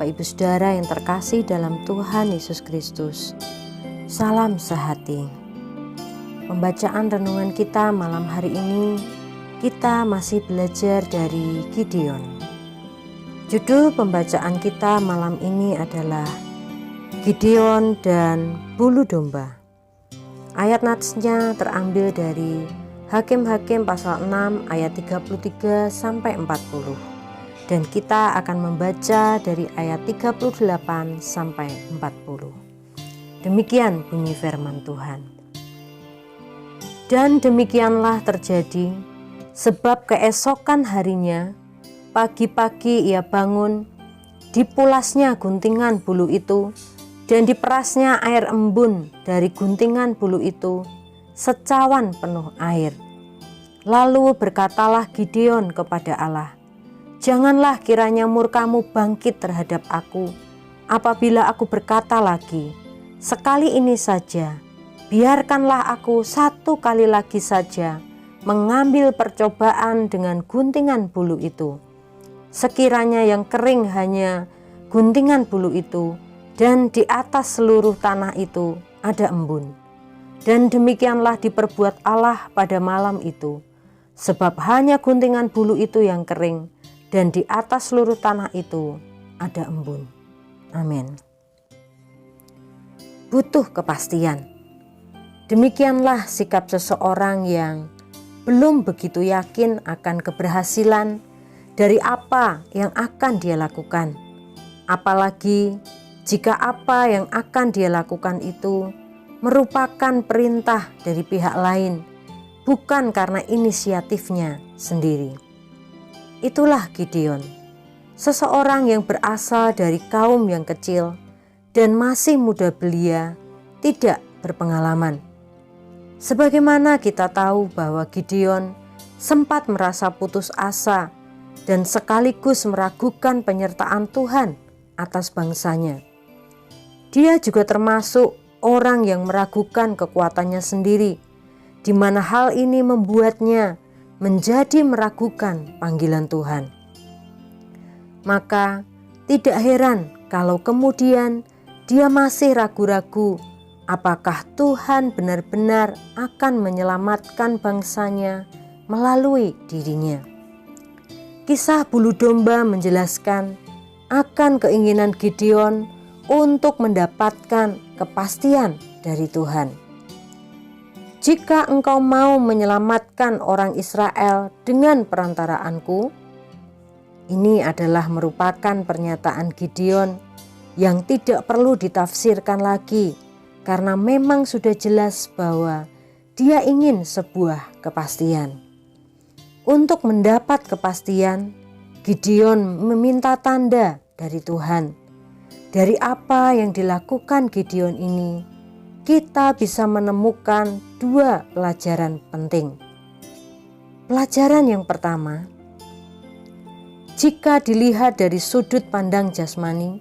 Bapak Ibu Saudara yang terkasih dalam Tuhan Yesus Kristus. Salam sehati. Pembacaan renungan kita malam hari ini, kita masih belajar dari Gideon. Judul pembacaan kita malam ini adalah Gideon dan bulu domba. Ayat natsnya terambil dari Hakim-Hakim pasal 6 ayat 33 sampai 40. Dan kita akan membaca dari ayat 38 sampai 40. Demikian bunyi firman Tuhan. Dan demikianlah terjadi, sebab keesokan harinya, pagi-pagi ia bangun, dipulasnya guntingan bulu itu, dan diperasnya air embun dari guntingan bulu itu, secawan penuh air. Lalu berkatalah Gideon kepada Allah, "Janganlah kiranya murkamu bangkit terhadap aku, apabila aku berkata lagi, sekali ini saja, biarkanlah aku satu kali lagi saja mengambil percobaan dengan guntingan bulu itu. Sekiranya yang kering hanya guntingan bulu itu, dan di atas seluruh tanah itu ada embun." Dan demikianlah diperbuat Allah pada malam itu, sebab hanya guntingan bulu itu yang kering, dan di atas seluruh tanah itu ada embun. Amin. Butuh kepastian. Demikianlah sikap seseorang yang belum begitu yakin akan keberhasilan dari apa yang akan dia lakukan. Apalagi jika apa yang akan dia lakukan itu merupakan perintah dari pihak lain, bukan karena inisiatifnya sendiri. Itulah Gideon, seseorang yang berasal dari kaum yang kecil dan masih muda belia, tidak berpengalaman. Sebagaimana kita tahu bahwa Gideon sempat merasa putus asa dan sekaligus meragukan penyertaan Tuhan atas bangsanya. Dia juga termasuk orang yang meragukan kekuatannya sendiri, di mana hal ini membuatnya menjadi meragukan panggilan Tuhan. Maka tidak heran kalau kemudian dia masih ragu-ragu apakah Tuhan benar-benar akan menyelamatkan bangsanya melalui dirinya. Kisah bulu domba menjelaskan akan keinginan Gideon untuk mendapatkan kepastian dari Tuhan. Jika engkau mau menyelamatkan orang Israel dengan perantaraanku, ini adalah merupakan pernyataan Gideon yang tidak perlu ditafsirkan lagi, karena memang sudah jelas bahwa dia ingin sebuah kepastian. Untuk mendapat kepastian, Gideon meminta tanda dari Tuhan. Dari apa yang dilakukan Gideon ini, kita bisa menemukan dua pelajaran penting. Pelajaran yang pertama, jika dilihat dari sudut pandang jasmani,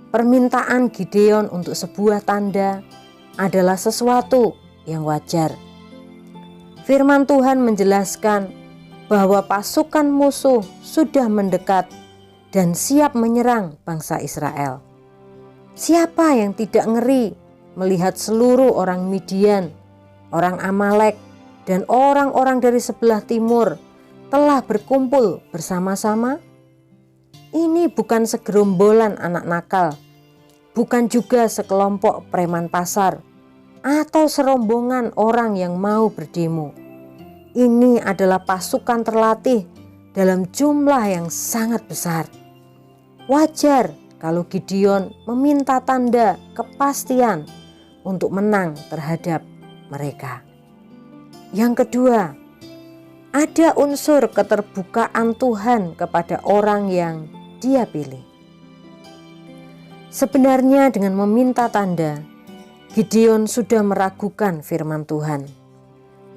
permintaan Gideon untuk sebuah tanda adalah sesuatu yang wajar. Firman Tuhan menjelaskan bahwa pasukan musuh sudah mendekat dan siap menyerang bangsa Israel. Siapa yang tidak ngeri melihat seluruh orang Midian, orang Amalek, dan orang-orang dari sebelah timur telah berkumpul bersama-sama? Ini bukan segerombolan anak nakal, bukan juga sekelompok preman pasar, atau serombongan orang yang mau berdemo. Ini adalah pasukan terlatih dalam jumlah yang sangat besar. Wajar kalau Gideon meminta tanda kepastian untuk menang terhadap mereka. Yang kedua, ada unsur keterbukaan Tuhan kepada orang yang Dia pilih. Sebenarnya dengan meminta tanda, Gideon sudah meragukan firman Tuhan.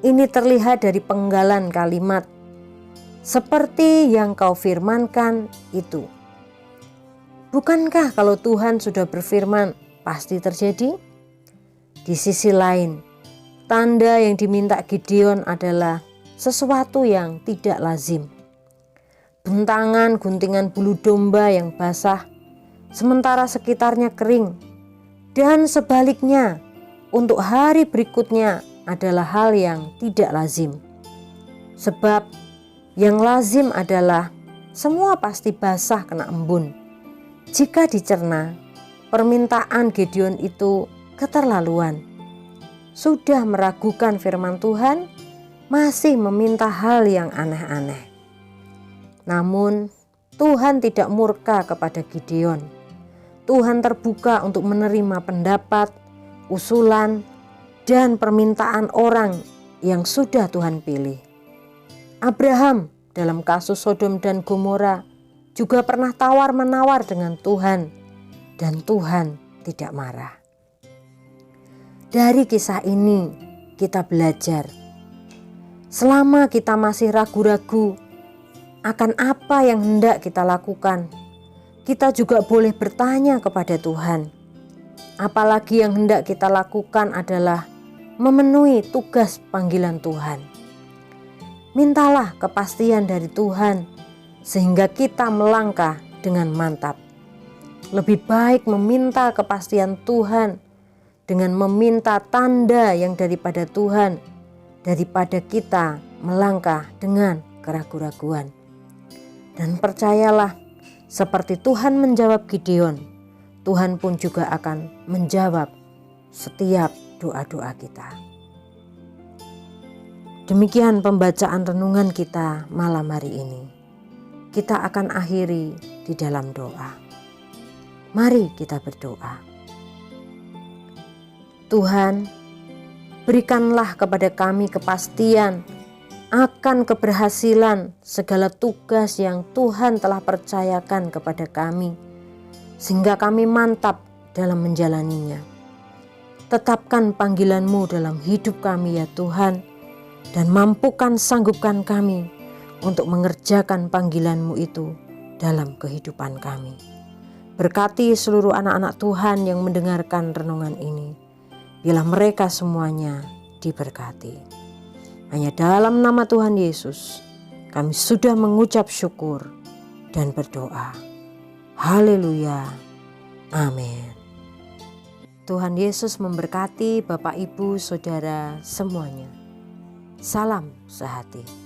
Ini terlihat dari penggalan kalimat, "Seperti yang kau firmankan itu." Bukankah kalau Tuhan sudah berfirman pasti terjadi? Di sisi lain, tanda yang diminta Gideon adalah sesuatu yang tidak lazim. Bentangan guntingan bulu domba yang basah sementara sekitarnya kering. Dan sebaliknya, untuk hari berikutnya adalah hal yang tidak lazim. Sebab yang lazim adalah semua pasti basah kena embun. Jika dicerna, permintaan Gideon itu keterlaluan. Sudah meragukan firman Tuhan, masih meminta hal yang aneh-aneh. Namun Tuhan tidak murka kepada Gideon. Tuhan terbuka untuk menerima pendapat, usulan, dan permintaan orang yang sudah Tuhan pilih. Abraham dalam kasus Sodom dan Gomora juga pernah tawar-menawar dengan Tuhan, dan Tuhan tidak marah. Dari kisah ini kita belajar, selama kita masih ragu-ragu akan apa yang hendak kita lakukan, kita juga boleh bertanya kepada Tuhan. Apalagi yang hendak kita lakukan adalah memenuhi tugas panggilan Tuhan. Mintalah kepastian dari Tuhan sehingga kita melangkah dengan mantap. Lebih baik meminta kepastian Tuhan dengan meminta tanda yang daripada Tuhan, daripada kita melangkah dengan keraguan-raguan. Dan percayalah, seperti Tuhan menjawab Gideon, Tuhan pun juga akan menjawab setiap doa-doa kita. Demikian pembacaan renungan kita malam hari ini. Kita akan akhiri di dalam doa. Mari kita berdoa. Tuhan, berikanlah kepada kami kepastian akan keberhasilan segala tugas yang Tuhan telah percayakan kepada kami, sehingga kami mantap dalam menjalaninya. Tetapkan panggilan-Mu dalam hidup kami ya Tuhan, dan mampukan sanggupkan kami untuk mengerjakan panggilan-Mu itu dalam kehidupan kami. Berkati seluruh anak-anak Tuhan yang mendengarkan renungan ini. Biarlah mereka semuanya diberkati. Hanya dalam nama Tuhan Yesus kami sudah mengucap syukur dan berdoa. Haleluya. Amin. Tuhan Yesus memberkati Bapak, Ibu, Saudara semuanya. Salam sehati.